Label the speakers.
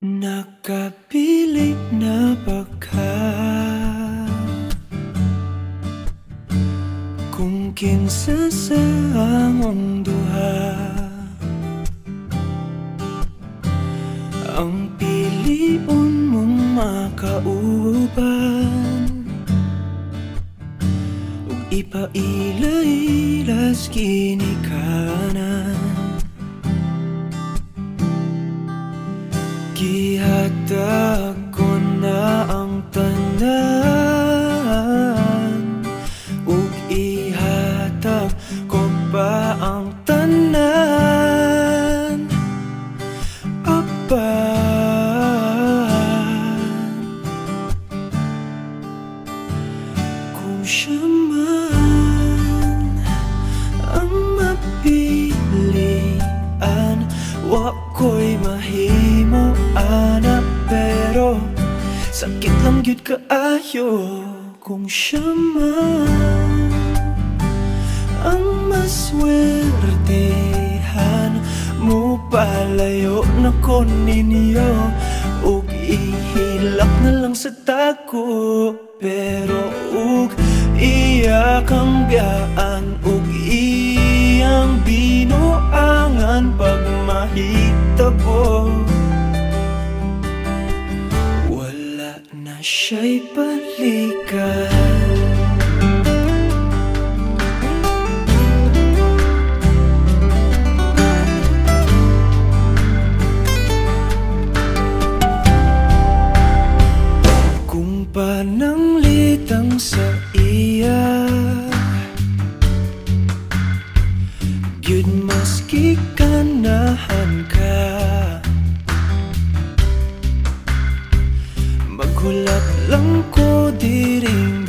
Speaker 1: Nakapili na ba ka? Kung kinsa sa among duha ang piliun mong makauban, ug ipaila-ilas ginikanan. Gihatag ko na ang tanan, ug ihatag ko pa ang tanan. Kung siya man ang mapilian, wa ko'y mahimo ana, pero sakit lang gyud kaayo kung siya man ang maswertehan. Mo palayo na ko ninyo, ug ihilak na lang sa tako, pero ug iya kang biyaan, ug iyang binuangan pag mahitabo. Wala na siya'y balikan. Pananglitang sa iya, gyud maski ganahan ka, maghulat lang ko diring